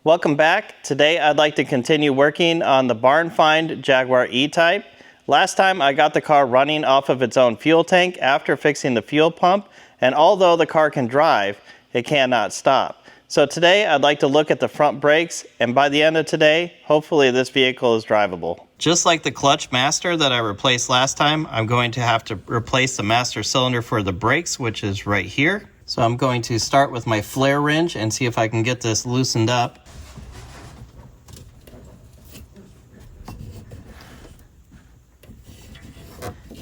Welcome back. Today I'd like to continue working on the barn find Jaguar E-Type. Last time I got the car running off of its own fuel tank after fixing the fuel pump, and although the car can drive, it cannot stop. So today I'd like to look at the front brakes, and by the end of today, hopefully this vehicle is drivable. Just like the clutch master that I replaced last time, I'm going to have to replace the master cylinder for the brakes, which is right here. So I'm going to start with my flare wrench and see if I can get this loosened up.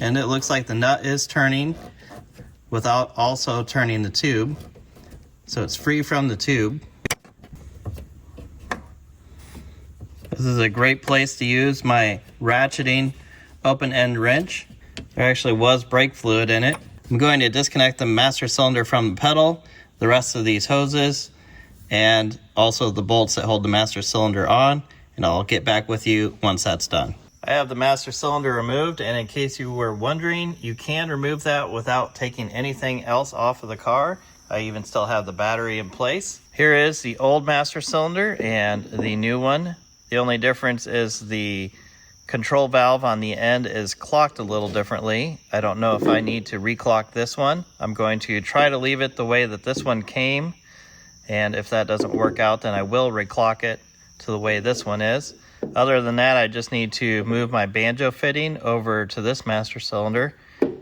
And it looks like the nut is turning without also turning the tube. So it's free from the tube. This is a great place to use my ratcheting open end wrench. There actually was brake fluid in it. I'm going to disconnect the master cylinder from the pedal, the rest of these hoses, and also the bolts that hold the master cylinder on, and I'll get back with you once that's done. I have the master cylinder removed, and in case you were wondering, you can remove that without taking anything else off of the car. I even still have the battery in place. Here is the old master cylinder and the new one. The only difference is the control valve on the end is clocked a little differently. I don't know if I need to reclock this one. I'm going to try to leave it the way that this one came, and if that doesn't work out, then I will reclock it to the way this one is. Other than that, I just need to move my banjo fitting over to this master cylinder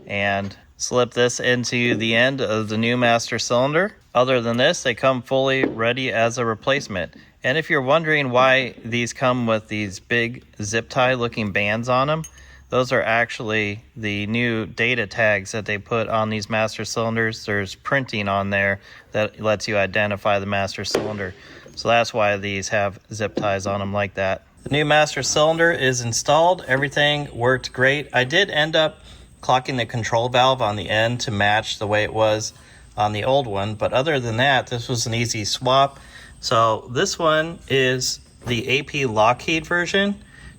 and slip this into the end of the new master cylinder. Other than this, they come fully ready as a replacement. And if you're wondering why these come with these big zip tie looking bands on them, those are actually the new data tags that they put on these master cylinders. There's printing on there that lets you identify the master cylinder. So that's why these have zip ties on them like that. The new master cylinder is installed. Everything worked great. I did end up clocking the control valve on the end to match the way it was on the old one, but other than that, this was an easy swap. So this one is the AP Lockheed version.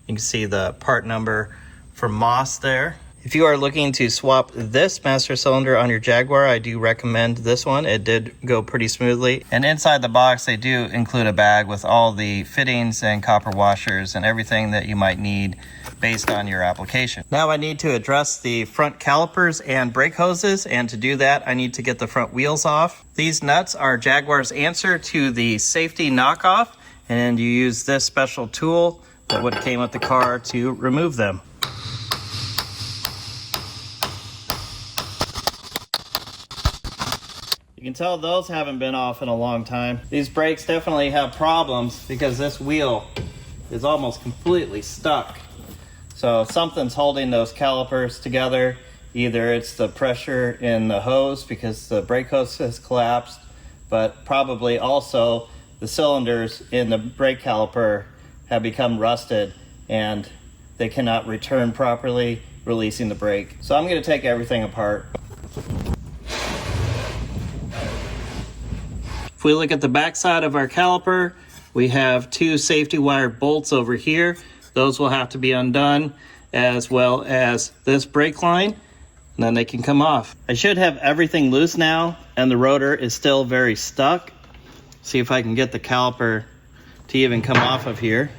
You can see the part number for Moss there. If you are looking to swap this master cylinder on your Jaguar, I do recommend this one. It did go pretty smoothly. And inside the box, they do include a bag with all the fittings and copper washers and everything that you might need based on your application. Now I need to address the front calipers and brake hoses, and to do that, I need to get the front wheels off. These nuts are Jaguar's answer to the safety knockoff, and you use this special tool that would have came with the car to remove them. You can tell those haven't been off in a long time. These brakes definitely have problems because this wheel is almost completely stuck. So something's holding those calipers together. Either it's the pressure in the hose because the brake hose has collapsed, but probably also the cylinders in the brake caliper have become rusted and they cannot return properly, releasing the brake. So I'm going to take everything apart. If we look at the back side of our caliper, we have two safety wire bolts over here. Those will have to be undone, as well as this brake line, and then they can come off. I should have everything loose now, and the rotor is still very stuck. See if I can get the caliper to even come off of here.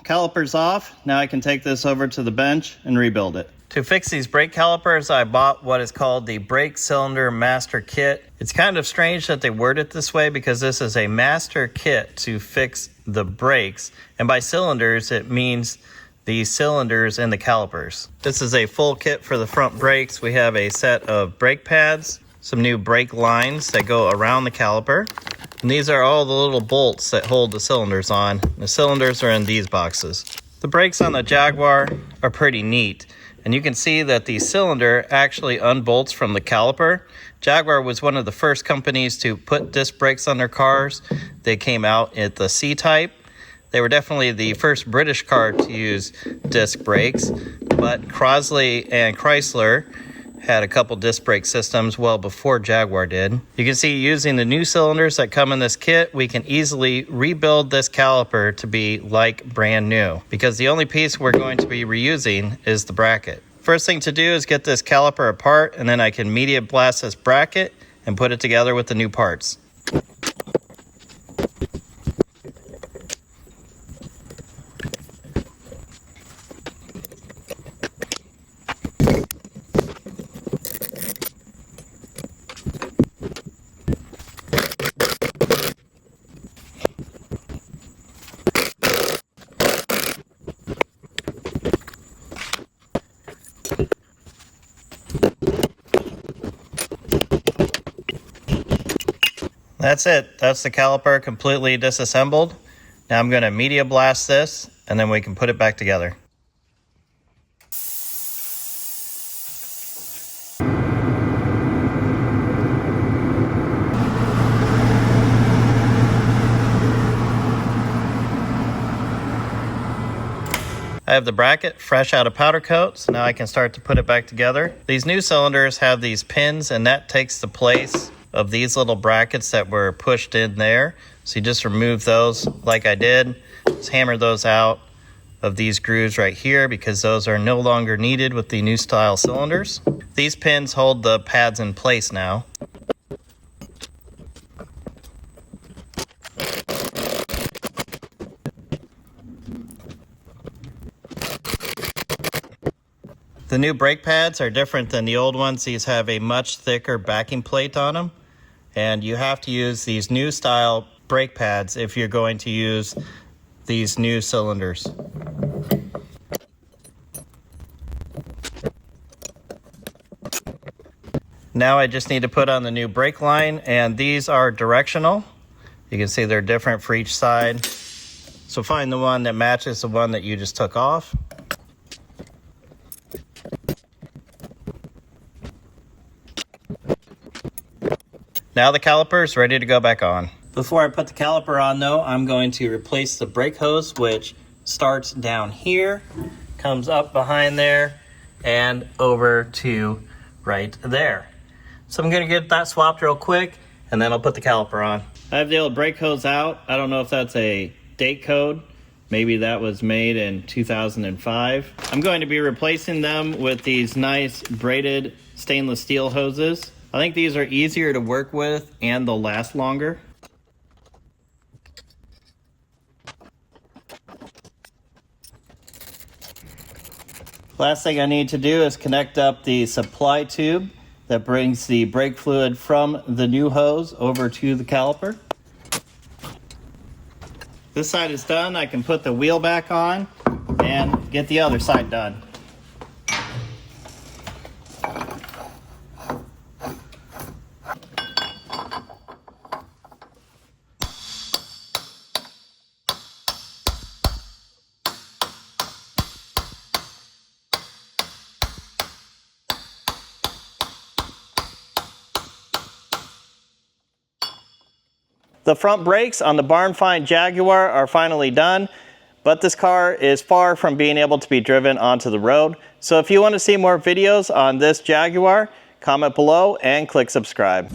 Caliper's off. Now I can take this over to the bench and rebuild it. To fix these brake calipers, I bought what is called the Brake Cylinder Master Kit. It's kind of strange that they word it this way because this is a master kit to fix the brakes. And by cylinders, it means the cylinders and the calipers. This is a full kit for the front brakes. We have a set of brake pads, some new brake lines that go around the caliper. And these are all the little bolts that hold the cylinders on. The cylinders are in these boxes. The brakes on the Jaguar are pretty neat. And you can see that the cylinder actually unbolts from the caliper. Jaguar was one of the first companies to put disc brakes on their cars. They came out at the C-Type. They were definitely the first British car to use disc brakes, but Crosley and Chrysler had a couple disc brake systems well before Jaguar did. You can see using the new cylinders that come in this kit, we can easily rebuild this caliper to be like brand new because the only piece we're going to be reusing is the bracket. First thing to do is get this caliper apart, and then I can media blast this bracket and put it together with the new parts. That's it. That's the caliper completely disassembled. Now I'm going to media blast this, and then we can put it back together. I have the bracket fresh out of powder coat, so now I can start to put it back together. These new cylinders have these pins, and that takes the place of these little brackets that were pushed in there. So you just remove those like I did. Just hammer those out of these grooves right here because those are no longer needed with the new style cylinders. These pins hold the pads in place now. The new brake pads are different than the old ones. These have a much thicker backing plate on them. And you have to use these new style brake pads if you're going to use these new cylinders. Now I just need to put on the new brake line, and these are directional. You can see they're different for each side. So find the one that matches the one that you just took off. Now the caliper is ready to go back on. Before I put the caliper on though, I'm going to replace the brake hose, which starts down here, comes up behind there, and over to right there. So I'm gonna get that swapped real quick, and then I'll put the caliper on. I have the old brake hose out. I don't know if that's a date code. Maybe that was made in 2005. I'm going to be replacing them with these nice braided stainless steel hoses. I think these are easier to work with and they'll last longer. Last thing I need to do is connect up the supply tube that brings the brake fluid from the new hose over to the caliper. This side is done. I can put the wheel back on and get the other side done. The front brakes on the barn find Jaguar are finally done, but this car is far from being able to be driven onto the road. So if you want to see more videos on this Jaguar, comment below and click subscribe.